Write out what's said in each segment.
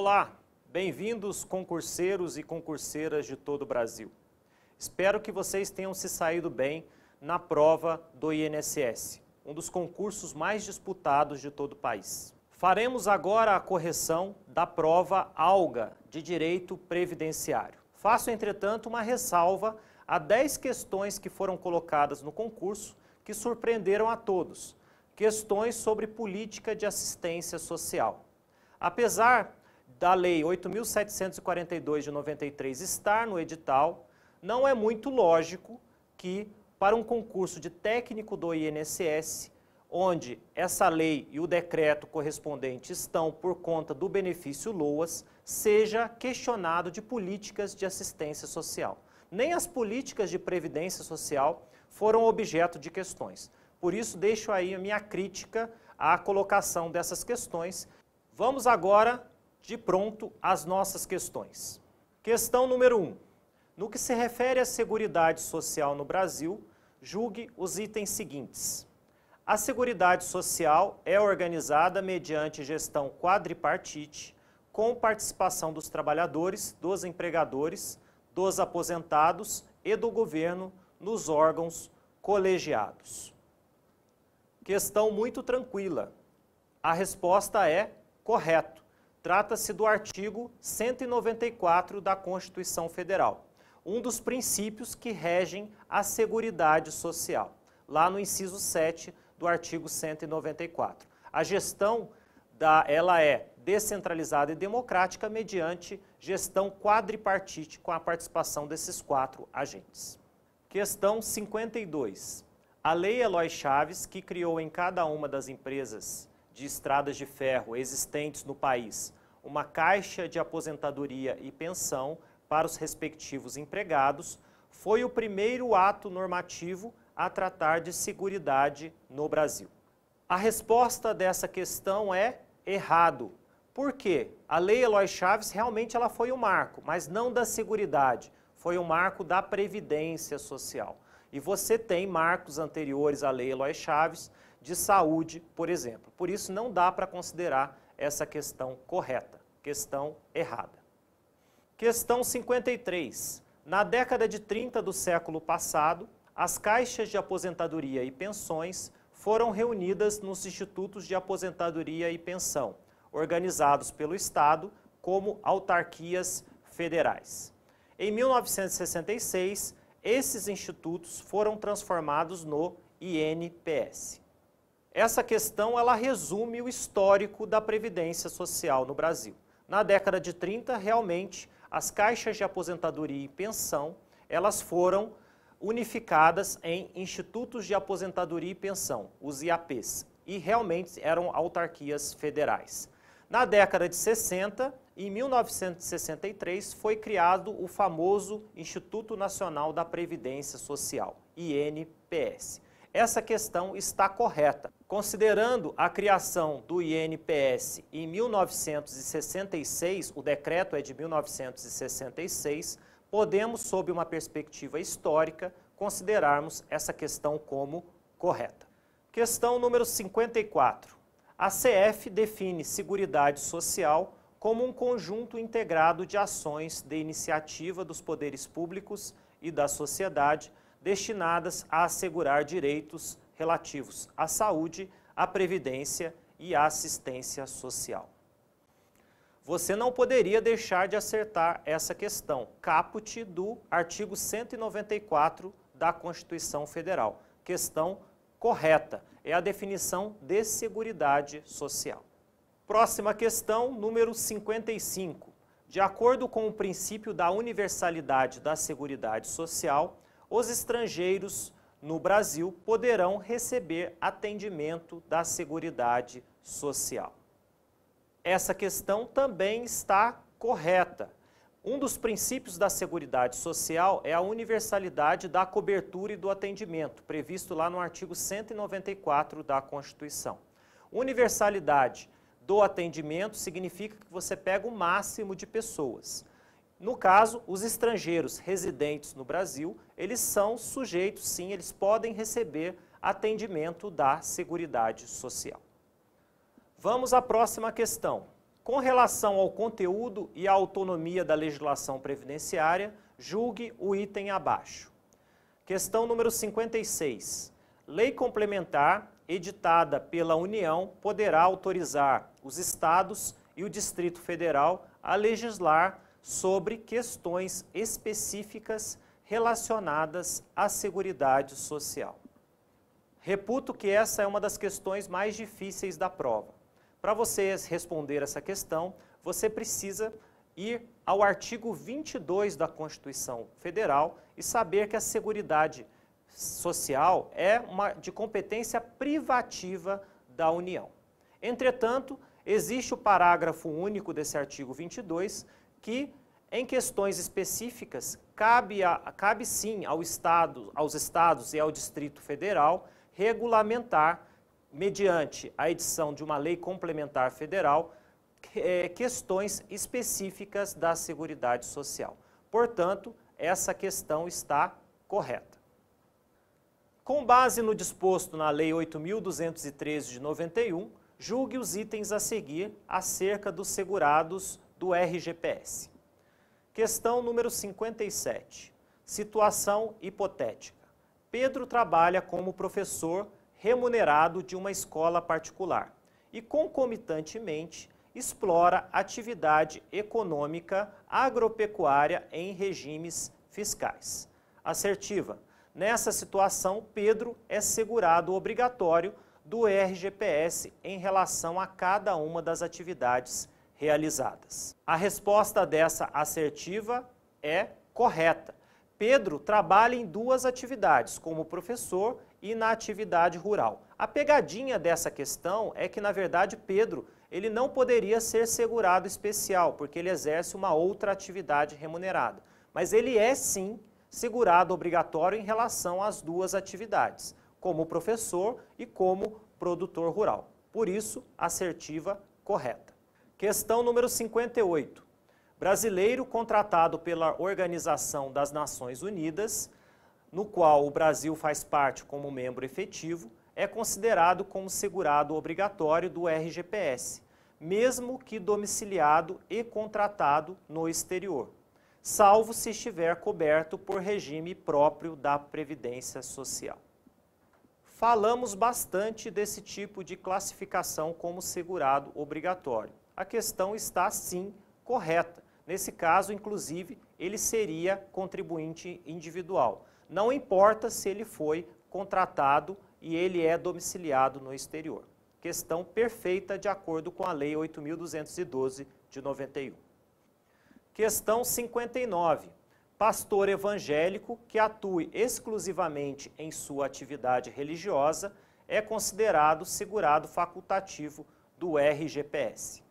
Olá, bem-vindos concurseiros e concurseiras de todo o Brasil. Espero que vocês tenham se saído bem na prova do INSS, um dos concursos mais disputados de todo o país. Faremos agora a correção da prova ALGA de Direito Previdenciário. Faço, entretanto, uma ressalva a 10 questões que foram colocadas no concurso que surpreenderam a todos. Questões sobre política de assistência social. Apesar da Lei 8.742 de 93 estar no edital, não é muito lógico que, para um concurso de técnico do INSS, onde essa lei e o decreto correspondente estão por conta do benefício LOAS, seja questionado de políticas de assistência social. Nem as políticas de previdência social foram objeto de questões. Por isso, deixo aí a minha crítica à colocação dessas questões. Vamos agora, de pronto, às nossas questões. Questão número 1. No que se refere à Seguridade Social no Brasil, julgue os itens seguintes. A Seguridade Social é organizada mediante gestão quadripartite, com participação dos trabalhadores, dos empregadores, dos aposentados e do governo nos órgãos colegiados. Questão muito tranquila. A resposta é correto. Trata-se do artigo 194 da Constituição Federal, um dos princípios que regem a Seguridade Social, lá no inciso 7 do artigo 194. A gestão ela é descentralizada e democrática mediante gestão quadripartite com a participação desses 4 agentes. Questão 52. A Lei Eloy Chaves, que criou em cada uma das empresas de estradas de ferro existentes no país uma caixa de aposentadoria e pensão para os respectivos empregados, foi o primeiro ato normativo a tratar de seguridade no Brasil. A resposta dessa questão é errado. Por quê? A Lei Eloy Chaves realmente ela foi um marco, mas não da seguridade, foi um marco da Previdência Social. E você tem marcos anteriores à Lei Eloy Chaves de saúde, por exemplo. Por isso não dá para considerar essa questão correta, questão errada. Questão 53. Na década de 30 do século passado, as caixas de aposentadoria e pensões foram reunidas nos institutos de aposentadoria e pensão, organizados pelo Estado como autarquias federais. Em 1966, esses institutos foram transformados no INPS. Essa questão ela resume o histórico da Previdência Social no Brasil. Na década de 30, realmente, as caixas de aposentadoria e pensão, elas foram unificadas em institutos de aposentadoria e pensão, os IAPs, e realmente eram autarquias federais. Na década de 60, em 1963, foi criado o famoso Instituto Nacional da Previdência Social, INPS. Essa questão está correta. Considerando a criação do INPS em 1966, o decreto é de 1966, podemos, sob uma perspectiva histórica, considerarmos essa questão como correta. Questão número 54. A CF define Seguridade Social como um conjunto integrado de ações de iniciativa dos poderes públicos e da sociedade destinadas a assegurar direitos relativos à saúde, à previdência e à assistência social. Você não poderia deixar de acertar essa questão, caput do artigo 194 da Constituição Federal. Questão correta, é a definição de Seguridade Social. Próxima questão, número 55. De acordo com o princípio da universalidade da Seguridade Social, os estrangeiros no Brasil poderão receber atendimento da Seguridade Social. Essa questão também está correta. Um dos princípios da Seguridade Social é a universalidade da cobertura e do atendimento, previsto lá no artigo 194 da Constituição. Universalidade do atendimento significa que você pega o máximo de pessoas. No caso, os estrangeiros residentes no Brasil, eles são sujeitos, sim, eles podem receber atendimento da Seguridade Social. Vamos à próxima questão. Com relação ao conteúdo e à autonomia da legislação previdenciária, julgue o item abaixo. Questão número 56. Lei complementar editada pela União poderá autorizar os Estados e o Distrito Federal a legislar sobre questões específicas relacionadas à Seguridade Social. Reputo que essa é uma das questões mais difíceis da prova. Para você responder essa questão, você precisa ir ao artigo 22 da Constituição Federal e saber que a Seguridade Social é de competência privativa da União. Entretanto, existe o parágrafo único desse artigo 22 que, em questões específicas, cabe sim aos Estados e ao Distrito Federal regulamentar, mediante a edição de uma lei complementar federal, questões específicas da Seguridade Social. Portanto, essa questão está correta. Com base no disposto na Lei 8.213 de 91, julgue os itens a seguir acerca dos segurados do RGPS. Questão número 57. Situação hipotética. Pedro trabalha como professor remunerado de uma escola particular e, concomitantemente, explora atividade econômica agropecuária em regimes fiscais. Assertiva. Nessa situação, Pedro é segurado obrigatório do RGPS em relação a cada uma das atividades realizadas. A resposta dessa assertiva é correta. Pedro trabalha em duas atividades, como professor e na atividade rural. A pegadinha dessa questão é que, na verdade, Pedro ele não poderia ser segurado especial, porque ele exerce uma outra atividade remunerada. Mas ele é, sim, segurado obrigatório em relação às duas atividades, como professor e como produtor rural. Por isso, assertiva correta. Questão número 58. Brasileiro contratado pela Organização das Nações Unidas, no qual o Brasil faz parte como membro efetivo, é considerado como segurado obrigatório do RGPS, mesmo que domiciliado e contratado no exterior, salvo se estiver coberto por regime próprio da Previdência Social. Falamos bastante desse tipo de classificação como segurado obrigatório. A questão está, sim, correta. Nesse caso, inclusive, ele seria contribuinte individual. Não importa se ele foi contratado e ele é domiciliado no exterior. Questão perfeita de acordo com a Lei 8.212 de 91. Questão 59. Pastor evangélico que atue exclusivamente em sua atividade religiosa é considerado segurado facultativo do RGPS.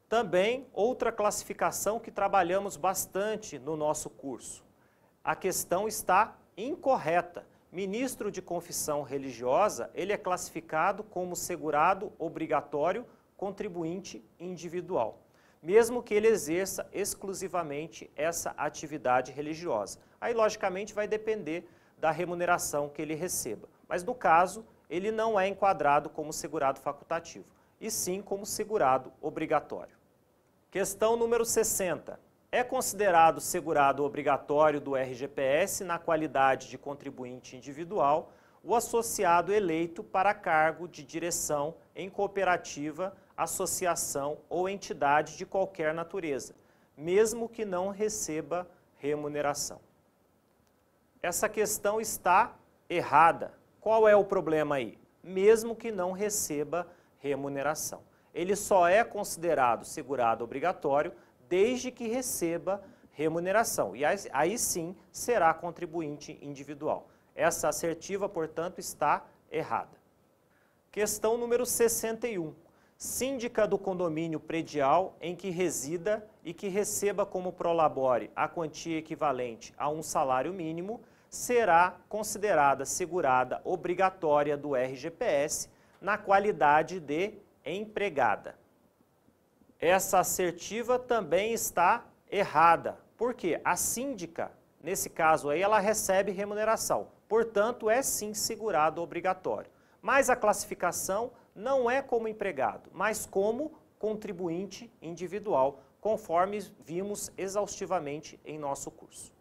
Também outra classificação que trabalhamos bastante no nosso curso. A questão está incorreta. Ministro de confissão religiosa, ele é classificado como segurado obrigatório contribuinte individual, mesmo que ele exerça exclusivamente essa atividade religiosa. Aí, logicamente, vai depender da remuneração que ele receba. Mas, no caso, ele não é enquadrado como segurado facultativo, e sim como segurado obrigatório. Questão número 60. É considerado segurado obrigatório do RGPS na qualidade de contribuinte individual o associado eleito para cargo de direção em cooperativa, associação ou entidade de qualquer natureza, mesmo que não receba remuneração. Essa questão está errada. Qual é o problema aí? Mesmo que não receba remuneração. Ele só é considerado segurado obrigatório desde que receba remuneração. E aí sim será contribuinte individual. Essa assertiva, portanto, está errada. Questão número 61. Síndica do condomínio predial em que resida e que receba como prolabore a quantia equivalente a um salário mínimo será considerada segurada obrigatória do RGPS na qualidade de empregada. Essa assertiva também está errada, porque a síndica, nesse caso aí, ela recebe remuneração, portanto é sim segurado obrigatório. Mas a classificação não é como empregado, mas como contribuinte individual, conforme vimos exaustivamente em nosso curso.